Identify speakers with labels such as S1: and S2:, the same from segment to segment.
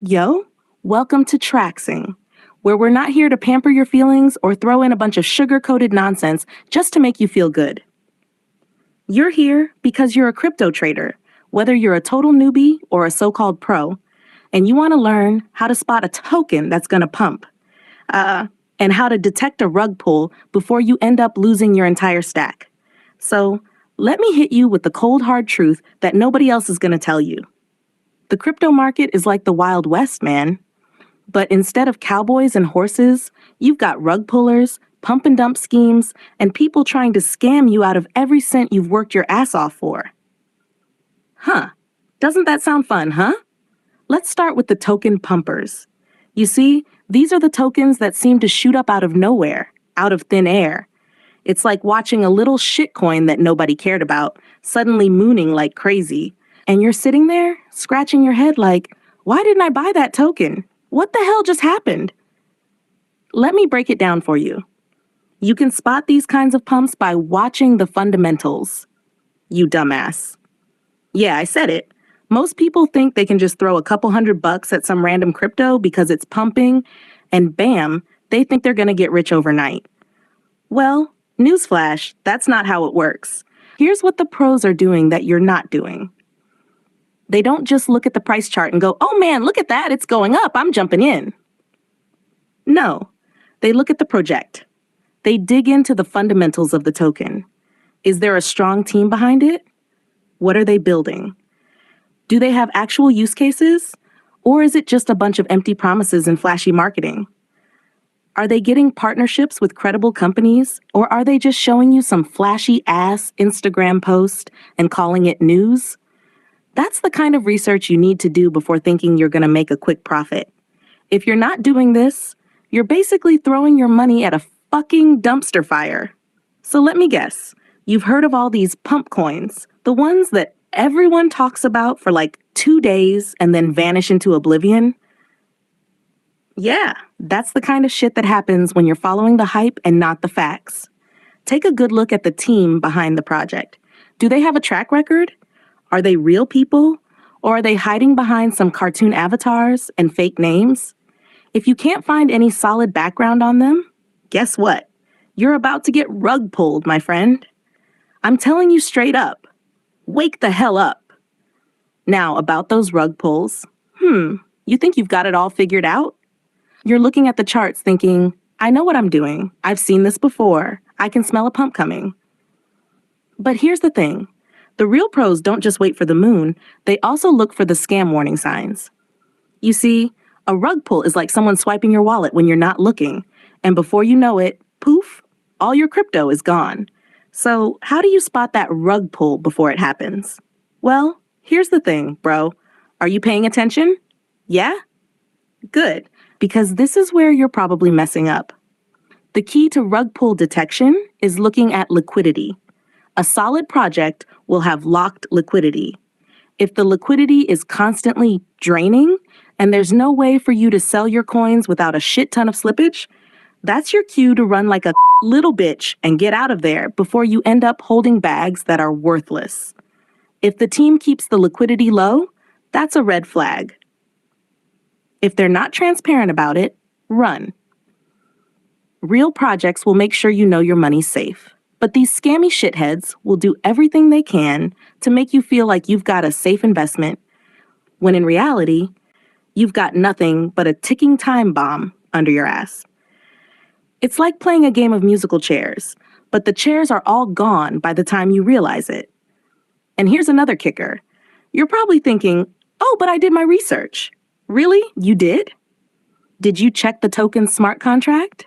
S1: Yo, welcome to Traxing, where we're not here to pamper your feelings or throw in a bunch of sugar-coated nonsense just to make you feel good. You're here because you're a crypto trader, whether you're a total newbie or a so-called pro, and you want to learn how to spot a token that's going to pump, and how to detect a rug pull before you end up losing your entire stack. So, let me hit you with the cold hard truth that nobody else is going to tell you. The crypto market is like the Wild West, man. But instead of cowboys and horses, you've got rug pullers, pump and dump schemes, and people trying to scam you out of every cent you've worked your ass off for. Huh. Doesn't that sound fun, huh? Let's start with the token pumpers. You see, these are the tokens that seem to shoot up out of nowhere, out of thin air. It's like watching a little shitcoin that nobody cared about suddenly mooning like crazy. And you're sitting there, scratching your head like, why didn't I buy that token? What the hell just happened? Let me break it down for you. You can spot these kinds of pumps by watching the fundamentals. You dumbass. Yeah, I said it. Most people think they can just throw a couple $100 at some random crypto because it's pumping, and bam, they think they're gonna get rich overnight. Well, newsflash, that's not how it works. Here's what the pros are doing that you're not doing. They don't just look at the price chart and go, oh man, look at that, it's going up, I'm jumping in. No, they look at the project. They dig into the fundamentals of the token. Is there a strong team behind it? What are they building? Do they have actual use cases? Or is it just a bunch of empty promises and flashy marketing? Are they getting partnerships with credible companies? Or are they just showing you some flashy ass Instagram post and calling it news? That's the kind of research you need to do before thinking you're going to make a quick profit. If you're not doing this, you're basically throwing your money at a fucking dumpster fire. So let me guess, you've heard of all these pump coins, the ones that everyone talks about for like 2 days and then vanish into oblivion? Yeah, that's the kind of shit that happens when you're following the hype and not the facts. Take a good look at the team behind the project. Do they have a track record? Are they real people? Or are they hiding behind some cartoon avatars and fake names? If you can't find any solid background on them, guess what? You're about to get rug pulled, my friend. I'm telling you straight up. Wake the hell up. Now, about those rug pulls. You think you've got it all figured out? You're looking at the charts thinking, I know what I'm doing. I've seen this before. I can smell a pump coming. But here's the thing. The real pros don't just wait for the moon. They also look for the scam warning signs. You see, a rug pull is like someone swiping your wallet when you're not looking. And before you know it, poof, all your crypto is gone. So how do you spot that rug pull before it happens? Well, here's the thing, bro. Are you paying attention? Yeah? Good, because this is where you're probably messing up. The key to rug pull detection is looking at liquidity. A solid project will have locked liquidity. If the liquidity is constantly draining and there's no way for you to sell your coins without a shit ton of slippage, that's your cue to run like a little bitch and get out of there before you end up holding bags that are worthless. If the team keeps the liquidity low, that's a red flag. If they're not transparent about it, run. Real projects will make sure you know your money's safe. But these scammy shitheads will do everything they can to make you feel like you've got a safe investment, when in reality, you've got nothing but a ticking time bomb under your ass. It's like playing a game of musical chairs, but the chairs are all gone by the time you realize it. And here's another kicker. You're probably thinking, oh, but I did my research. Really? You did? Did you check the token's smart contract?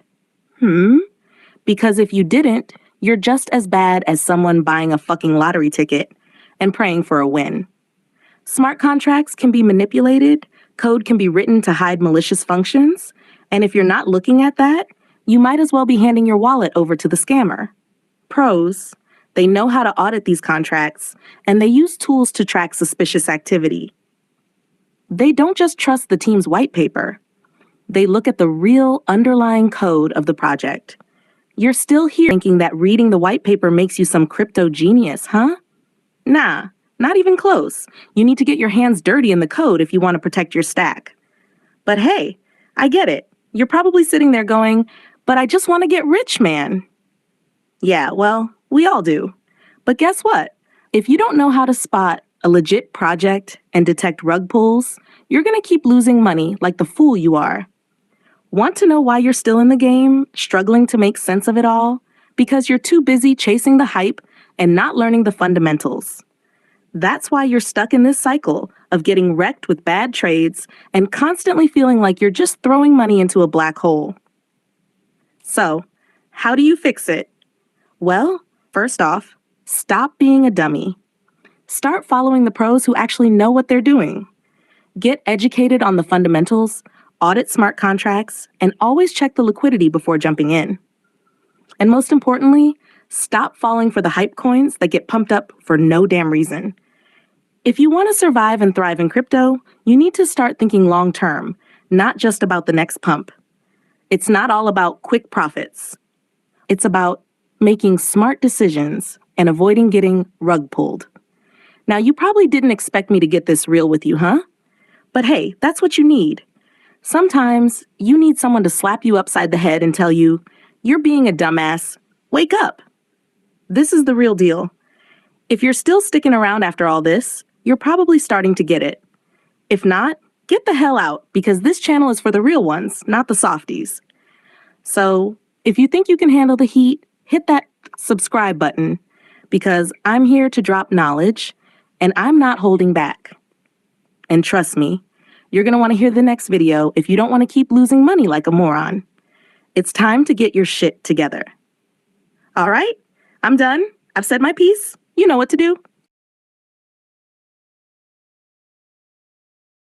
S1: Because if you didn't, you're just as bad as someone buying a fucking lottery ticket and praying for a win. Smart contracts can be manipulated, code can be written to hide malicious functions, and if you're not looking at that, you might as well be handing your wallet over to the scammer. Pros, they know how to audit these contracts, and they use tools to track suspicious activity. They don't just trust the team's white paper. They look at the real underlying code of the project. You're still here thinking that reading the white paper makes you some crypto genius, huh? Nah, not even close. You need to get your hands dirty in the code if you want to protect your stack. But hey, I get it. You're probably sitting there going, but I just want to get rich, man. Yeah, well, we all do. But guess what? If you don't know how to spot a legit project and detect rug pulls, you're going to keep losing money like the fool you are. Want to know why you're still in the game, struggling to make sense of it all? Because you're too busy chasing the hype and not learning the fundamentals. That's why you're stuck in this cycle of getting wrecked with bad trades and constantly feeling like you're just throwing money into a black hole. So, how do you fix it? Well, first off, stop being a dummy. Start following the pros who actually know what they're doing. Get educated on the fundamentals, audit smart contracts, and always check the liquidity before jumping in. And most importantly, stop falling for the hype coins that get pumped up for no damn reason. If you want to survive and thrive in crypto, you need to start thinking long term, not just about the next pump. It's not all about quick profits. It's about making smart decisions and avoiding getting rug pulled. Now, you probably didn't expect me to get this real with you, huh? But hey, that's what you need. Sometimes you need someone to slap you upside the head and tell you, you're being a dumbass. Wake up. This is the real deal. If you're still sticking around after all this, you're probably starting to get it. If not, get the hell out, because this channel is for the real ones, not the softies. So, if you think you can handle the heat, hit that subscribe button, because I'm here to drop knowledge, and I'm not holding back. And trust me, you're going to want to hear the next video if you don't want to keep losing money like a moron. It's time to get your shit together. All right, I'm done. I've said my piece. You know what to do.